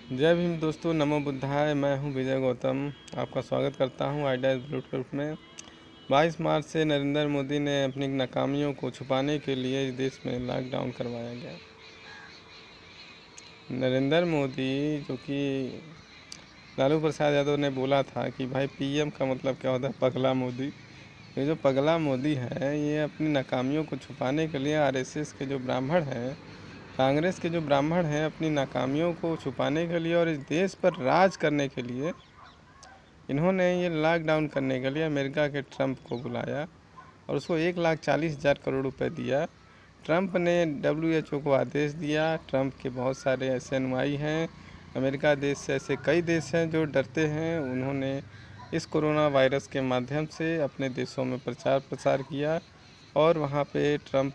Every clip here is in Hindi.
जय भीम दोस्तों, नमो बुद्धाय। मैं हूं विजय गौतम। आपका स्वागत करता हूं आइडियाज़ ब्लूटूथ में। 22 मार्च से नरेंद्र मोदी ने अपनी नाकामियों को छुपाने के लिए इस देश में लॉकडाउन करवाया गया। नरेंद्र मोदी, जो कि लालू प्रसाद यादव ने बोला था कि भाई पीएम का मतलब क्या होता है, पगला मोदी। ये जो पगला मोदी है, ये अपनी नाकामियों को छुपाने के लिए आरएसएस के जो ब्राह्मण हैं, कांग्रेस के जो ब्राह्मण हैं, अपनी नाकामियों को छुपाने के लिए और इस देश पर राज करने के लिए इन्होंने ये लॉकडाउन करने के लिए अमेरिका के ट्रंप को बुलाया और उसको 1,40,000 करोड़ रुपए दिया। ट्रंप ने WHO को आदेश दिया। ट्रंप के बहुत सारे ऐसे अनुयायी हैं, अमेरिका देश से ऐसे कई देश हैं जो डरते हैं। उन्होंने इस कोरोना वायरस के माध्यम से अपने देशों में प्रचार प्रसार किया और वहाँ पे ट्रंप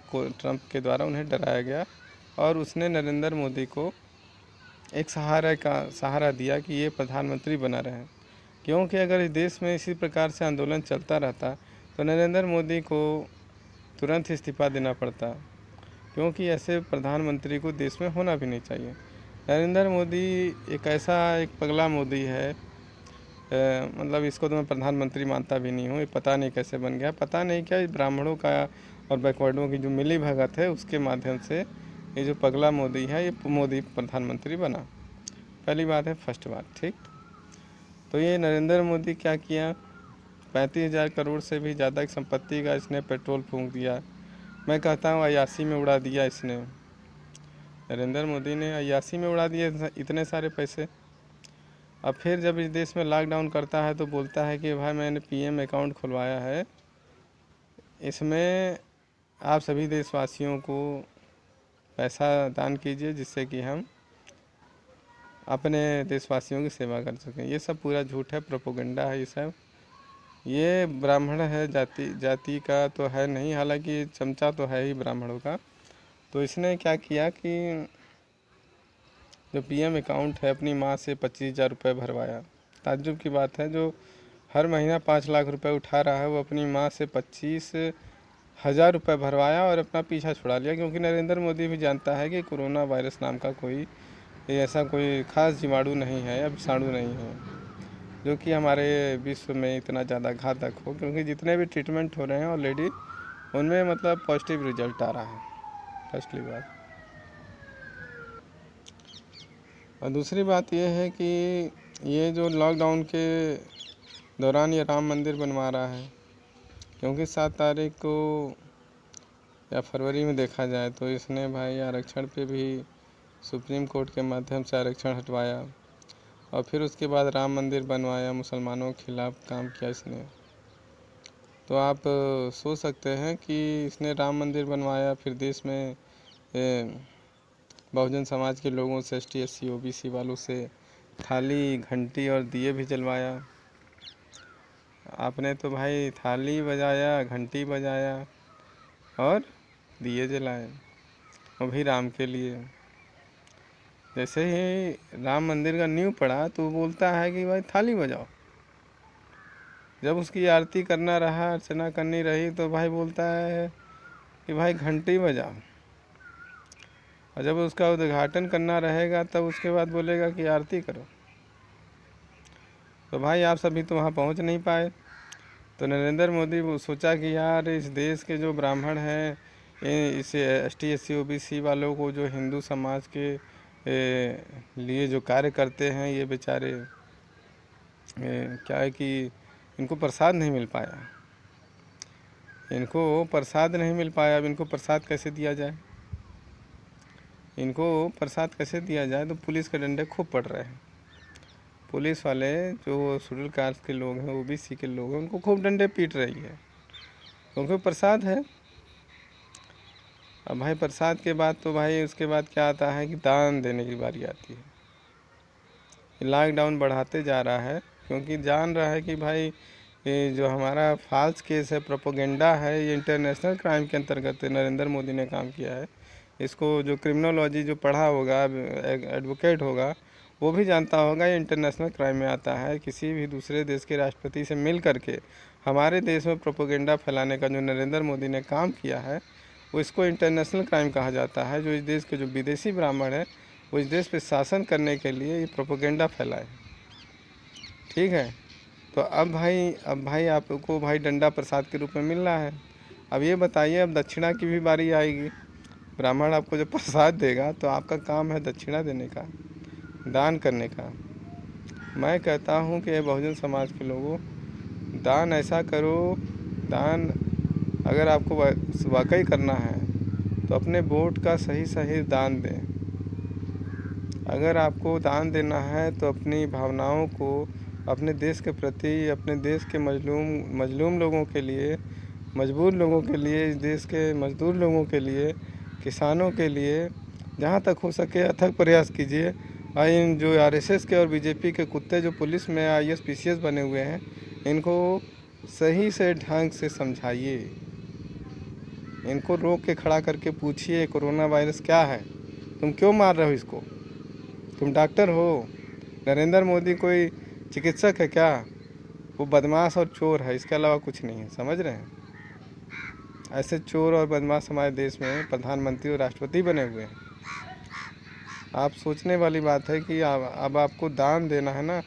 के द्वारा उन्हें डराया गया और उसने नरेंद्र मोदी को एक सहारा दिया कि ये प्रधानमंत्री बना रहे, क्योंकि अगर इस देश में इसी प्रकार से आंदोलन चलता रहता तो नरेंद्र मोदी को तुरंत इस्तीफा देना पड़ता, क्योंकि ऐसे प्रधानमंत्री को देश में होना भी नहीं चाहिए। नरेंद्र मोदी एक पगला मोदी है। मतलब इसको तो मैं प्रधानमंत्री मानता भी नहीं हूँ। ये पता नहीं कैसे बन गया, पता नहीं क्या ब्राह्मणों का और बैकवर्डों की जो मिली भगत है उसके माध्यम से ये जो पगला मोदी है, ये मोदी प्रधानमंत्री बना। पहली बात है, फर्स्ट बात, ठीक। तो ये नरेंद्र मोदी क्या किया, 35,000 करोड़ से भी ज़्यादा की संपत्ति का इसने पेट्रोल फूंक दिया। मैं कहता हूँ अयासी में उड़ा दिया इसने। नरेंद्र मोदी ने अयासी में उड़ा दिए इतने सारे पैसे। अब फिर जब इस देश में लॉकडाउन करता है तो बोलता है कि भाई मैंने पीएम अकाउंट खुलवाया है, इसमें आप सभी देशवासियों को पैसा दान कीजिए जिससे कि हम अपने देशवासियों की सेवा कर सकें। ये सब पूरा झूठ है, प्रोपोगंडा है ये सब। ये ब्राह्मण है, जाति का तो है नहीं, हालांकि चमचा तो है ही ब्राह्मणों का। तो इसने क्या किया कि जो पीएम अकाउंट है, अपनी माँ से 25,000 रुपये भरवाया। ताज्जुब की बात है, जो हर महीना 5 लाख रुपए उठा रहा है वो अपनी माँ से 25,000 रुपये भरवाया और अपना पीछा छुड़ा लिया, क्योंकि नरेंद्र मोदी भी जानता है कि कोरोना वायरस नाम का कोई ऐसा कोई खास जीवाणु नहीं है या विषाणु नहीं है जो कि हमारे विश्व में इतना ज़्यादा घातक हो, क्योंकि जितने भी ट्रीटमेंट हो रहे हैं ऑलरेडी उनमें मतलब पॉजिटिव रिजल्ट आ रहा है, फर्स्टली बात। और दूसरी बात यह है कि ये जो लॉकडाउन के दौरान ये राम मंदिर बनवा रहा है, क्योंकि 7 तारीख को या फरवरी में देखा जाए तो इसने भाई आरक्षण पे भी सुप्रीम कोर्ट के माध्यम से आरक्षण हटवाया और फिर उसके बाद राम मंदिर बनवाया, मुसलमानों के खिलाफ काम किया इसने। तो आप सोच सकते हैं कि इसने राम मंदिर बनवाया, फिर देश में बहुजन समाज के लोगों से, ST SC OBC वालों से थाली, घंटी और दिए भी जलवाया। आपने तो भाई थाली बजाया, घंटी बजाया और दिए जलाए, वो भी राम के लिए। जैसे ही राम मंदिर का नींव पड़ा तो बोलता है कि भाई थाली बजाओ। जब उसकी आरती करना रहा, अर्चना करनी रही, तो भाई बोलता है कि भाई घंटी बजाओ। और जब उसका उद्घाटन करना रहेगा तब उसके बाद बोलेगा कि आरती करो। तो भाई आप सभी तो वहाँ पहुँच नहीं पाए। तो नरेंद्र मोदी वो सोचा कि यार इस देश के जो ब्राह्मण हैं, इस ST SC OBC वालों को, जो हिंदू समाज के लिए जो कार्य करते हैं, ये बेचारे क्या है कि इनको प्रसाद नहीं मिल पाया। अब इनको प्रसाद कैसे दिया जाए? तो पुलिस के डंडे खूब पड़ रहे हैं। पुलिस वाले जो शेड्यूल कास्ट के लोग हैं, OBC के लोग हैं, उनको खूब डंडे पीट रही है, क्योंकि प्रसाद है। अब भाई प्रसाद के बाद तो भाई उसके बाद क्या आता है कि दान देने की बारी आती है। लॉकडाउन बढ़ाते जा रहा है क्योंकि जान रहा है कि भाई ये जो हमारा फॉल्स केस है, प्रोपोगेंडा है, ये इंटरनेशनल क्राइम के अंतर्गत नरेंद्र मोदी ने काम किया है। इसको जो क्रिमिनोलॉजी जो पढ़ा होगा, एडवोकेट होगा, वो भी जानता होगा ये इंटरनेशनल क्राइम में आता है। किसी भी दूसरे देश के राष्ट्रपति से मिल करके हमारे देश में प्रोपोगेंडा फैलाने का जो नरेंद्र मोदी ने काम किया है, वो इसको इंटरनेशनल क्राइम कहा जाता है। जो इस देश के जो विदेशी ब्राह्मण हैं वो इस देश पे शासन करने के लिए ये प्रोपेगेंडा फैलाए। ठीक है, तो अब भाई आपको भाई डंडा प्रसाद के रूप में मिल रहा है। अब ये बताइए, अब दक्षिणा की भी बारी आएगी। ब्राह्मण आपको जब प्रसाद देगा तो आपका काम है दक्षिणा देने का, दान करने का। मैं कहता हूँ कि बहुजन समाज के लोगों, दान ऐसा करो, दान अगर आपको वाकई करना है तो अपने वोट का सही दान दें। अगर आपको दान देना है तो अपनी भावनाओं को अपने देश के प्रति, अपने देश के मजलूम लोगों के लिए, मजबूर लोगों के लिए, इस देश के मजदूर लोगों के लिए, किसानों के लिए जहाँ तक हो सके अथक प्रयास कीजिए। और इन जो आरएसएस के और बीजेपी के कुत्ते जो पुलिस में आईएएस पीसीएस बने हुए हैं, इनको सही से ढंग से समझाइए। इनको रोक के खड़ा करके पूछिए कोरोना वायरस क्या है, तुम क्यों मार रहे हो इसको? तुम डॉक्टर हो? नरेंद्र मोदी कोई चिकित्सक है क्या? वो बदमाश और चोर है, इसके अलावा कुछ नहीं है। समझ रहे हैं? ऐसे चोर और बदमाश हमारे देश में प्रधानमंत्री और राष्ट्रपति बने हुए हैं। आप सोचने वाली बात है कि अब आपको दान देना है ना,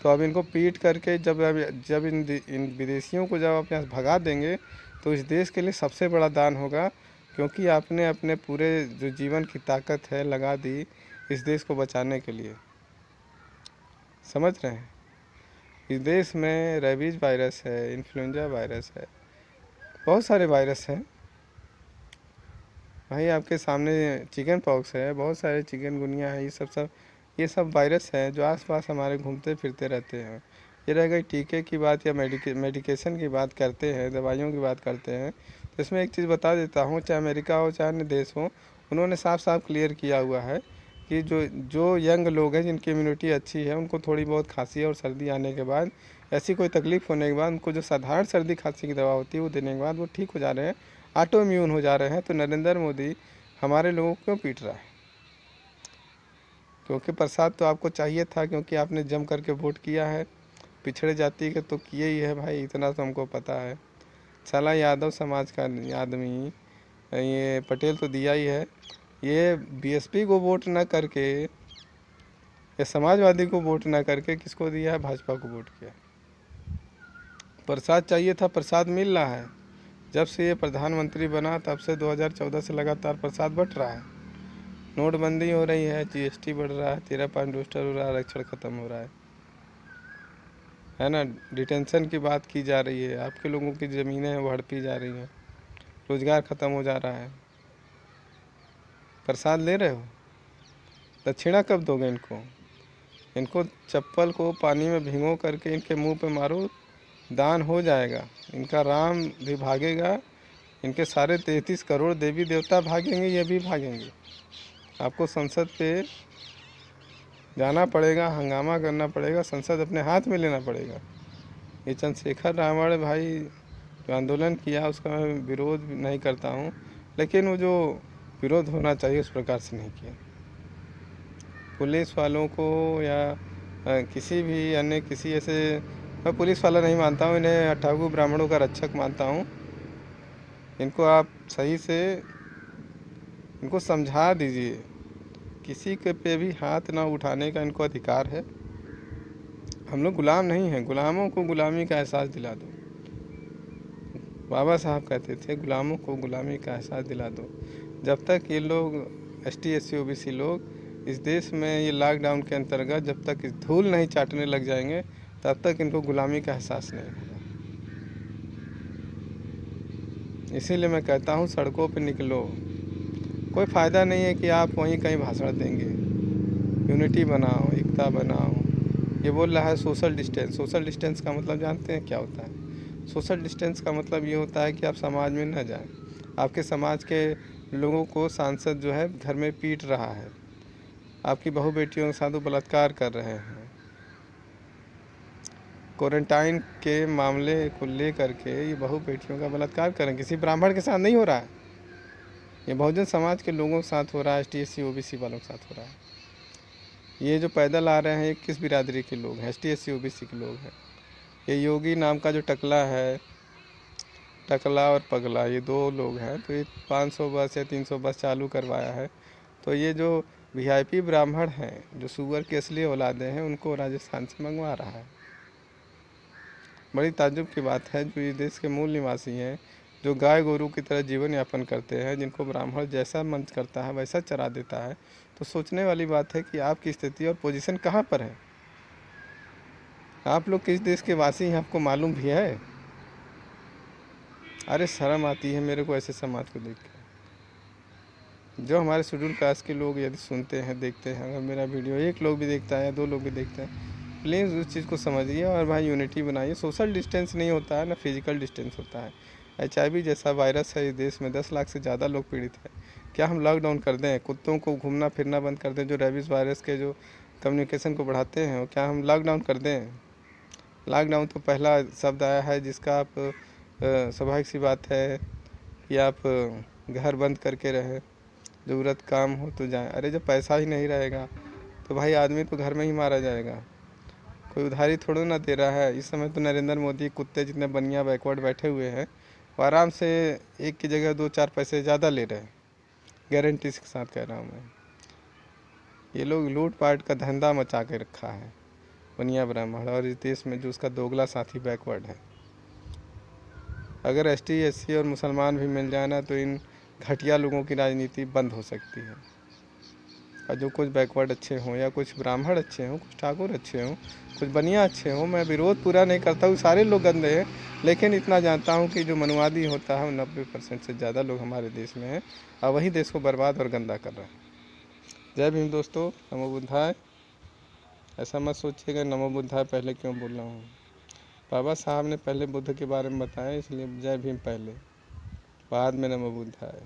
तो अब इनको पीट करके जब इन विदेशियों को जब आप यहाँ भगा देंगे तो इस देश के लिए सबसे बड़ा दान होगा, क्योंकि आपने अपने पूरे जो जीवन की ताकत है लगा दी इस देश को बचाने के लिए। समझ रहे हैं? इस देश में रेबीज वायरस है, इन्फ्लुएंजा वायरस है, बहुत सारे वायरस हैं भाई। आपके सामने चिकन पॉक्स है, बहुत सारे चिकनगुनिया है, ये सब वायरस हैं जो आसपास हमारे घूमते फिरते रहते हैं। ये रह गई टीके की बात या मेडिकेशन की बात करते हैं, दवाइयों की बात करते हैं, तो इसमें एक चीज़ बता देता हूँ, चाहे अमेरिका हो चाहे अन्य देश हो, उन्होंने साफ साफ क्लियर किया हुआ है कि जो यंग लोग हैं जिनकी इम्यूनिटी अच्छी है, उनको थोड़ी बहुत खांसी और सर्दी आने के बाद, ऐसी कोई तकलीफ़ होने के बाद, उनको जो साधारण सर्दी खांसी की दवा होती है वो देने के बाद वो ठीक हो जा रहे हैं, ऑटो इम्यून हो जा रहे हैं। तो नरेंद्र मोदी हमारे लोगों को क्यों पीट रहा है? क्योंकि प्रसाद तो आपको चाहिए था, क्योंकि आपने जम करके वोट किया है। पिछड़े जाति के तो किए ही है भाई, इतना तो हमको पता है। साला यादव समाज का आदमी, ये पटेल तो दिया ही है, ये बीएसपी को वोट ना करके, ये समाजवादी को वोट ना करके किसको दिया है? भाजपा को वोट किया। प्रसाद चाहिए था, प्रसाद मिल रहा है। जब से ये प्रधानमंत्री बना तब से 2014 से लगातार प्रसाद बट रहा है। नोटबंदी हो रही है, जीएसटी बढ़ रहा है, 13 रोस्टर हो रहा है, आरक्षण खत्म हो रहा है ना। डिटेंशन की बात की जा रही है, आपके लोगों की ज़मीनें हैं वो हड़पी जा रही हैं, रोजगार ख़त्म हो जा रहा है। प्रसाद ले रहे हो? दक्षिणा कब दोगे इनको चप्पल को पानी में भिगो करके इनके मुंह पे मारो, दान हो जाएगा। इनका राम भी भागेगा, इनके सारे 33 करोड़ देवी देवता भागेंगे, ये भी भागेंगे। आपको संसद पे जाना पड़ेगा, हंगामा करना पड़ेगा, संसद अपने हाथ में लेना पड़ेगा। ये चंद्रशेखर रावण भाई जो आंदोलन किया उसका मैं विरोध नहीं करता हूँ, लेकिन वो जो विरोध होना चाहिए उस प्रकार से नहीं किया। पुलिस वालों को या किसी भी अन्य किसी ऐसे, मैं पुलिस वाला नहीं मानता हूँ, इन्हें अठागु ब्राह्मणों का रक्षक मानता हूँ। इनको आप सही से इनको समझा दीजिए, किसी के पे भी हाथ ना उठाने का इनको अधिकार है। हम लोग गुलाम नहीं हैं, गुलामों को गुलामी का एहसास दिला दो। बाबा साहब कहते थे गुलामों को गुलामी का एहसास दिला दो। जब तक ये लोग ST SC OBC लोग इस देश में ये लॉकडाउन के अंतर्गत जब तक इस धूल नहीं चाटने लग जाएंगे तब तक इनको गुलामी का एहसास नहीं होगा। इसीलिए मैं कहता हूँ सड़कों पे निकलो। कोई फ़ायदा नहीं है कि आप वहीं कहीं भाषण देंगे। यूनिटी बनाओ, एकता बनाओ। ये बोल रहा है सोशल डिस्टेंस। सोशल डिस्टेंस का मतलब जानते हैं क्या होता है? सोशल डिस्टेंस का मतलब ये होता है कि आप समाज में न जाएं। आपके समाज के लोगों को सांसद जो है घर में पीट रहा है, आपकी बहू बेटियों के साथ वो बलात्कार कर रहे हैं। क्वारंटाइन के मामले को ले करके ये बहू बेटियों का बलात्कार करें, किसी ब्राह्मण के साथ नहीं हो रहा है, ये बहुजन समाज के लोगों के साथ हो रहा है, ST SC OBC वालों के साथ हो रहा है। ये जो पैदल आ रहे हैं ये किस बिरादरी के लोग हैं? ST SC OBC के लोग हैं। ये योगी नाम का जो टकला है, टकला और पगला, ये 2 लोग हैं, तो ये 500 बस या 300 बस चालू करवाया है। तो ये जो वीआईपी ब्राह्मण हैं जो सुअर की असली औलादे हैं, उनको राजस्थान से मंगवा रहा है। बड़ी ताज्जुब की बात है, जो इस देश के मूल निवासी हैं, जो गाय गोरू की तरह जीवन यापन करते हैं, जिनको ब्राह्मण जैसा मन करता है वैसा चरा देता है, तो सोचने वाली बात है कि आपकी स्थिति और पोजीशन कहाँ पर है। आप लोग किस देश के वासी हैं, आपको मालूम भी है? अरे शर्म आती है मेरे को ऐसे समाज को देख के। जो हमारे शेड्यूल कास्ट के लोग यदि सुनते हैं, देखते हैं, अगर मेरा वीडियो एक लोग भी देखता है या 2 लोग भी देखते हैं, प्लीज़ उस चीज़ को समझिए और भाई यूनिटी बनाइए। सोशल डिस्टेंस नहीं होता है ना फिजिकल डिस्टेंस होता है। HIV जैसा वायरस है इस देश में, 10 लाख से ज़्यादा लोग पीड़ित हैं। क्या हम लॉकडाउन कर दें, कुत्तों को घूमना फिरना बंद कर दें, जो रेबीज़ वायरस के जो कम्युनिकेशन को बढ़ाते हैं, क्या हम लॉकडाउन कर दें? लॉकडाउन तो पहला शब्द आया है जिसका आप स्वाभाविक सी बात है कि आप घर बंद करके रहें, ज़रूरत काम हो तो जाएं। अरे जब पैसा ही नहीं रहेगा तो भाई आदमी तो घर में ही मारा जाएगा। कोई उधारी थोड़ा ना दे रहा है। इस समय तो नरेंद्र मोदी कुत्ते जितने बनिया बैकवर्ड बैठे हुए हैं, वो आराम से एक की जगह 2-4 पैसे ज़्यादा ले रहे हैं। गारंटी के साथ कह रहा हूँ मैं। ये लोग लूट पाट का धंधा मचा के रखा है बनिया ब्राह्मण, और इस देश में जो उसका दोगला साथी बैकवर्ड है। अगर ST SC और मुसलमान भी मिल जाए ना, तो इन घटिया लोगों की राजनीति बंद हो सकती है। और जो कुछ बैकवर्ड अच्छे हों या कुछ ब्राह्मण अच्छे हों, कुछ ठाकुर अच्छे हों, कुछ बनिया अच्छे हों, मैं विरोध पूरा नहीं करता हूँ, सारे लोग गंदे हैं, लेकिन इतना जानता हूँ कि जो मनुवादी होता है वो 90% से ज़्यादा लोग हमारे देश में हैं, और वही देश को बर्बाद और गंदा कर रहा है। जय भीम दोस्तों, नमो बुद्धाय। ऐसा मत सोचिएगा नमो बुद्धाय पहले क्यों बोल रहा हूँ। बाबा साहब ने पहले बुद्ध के बारे में बताया, इसलिए जय भीम पहले, बाद में नमो बुद्धाय।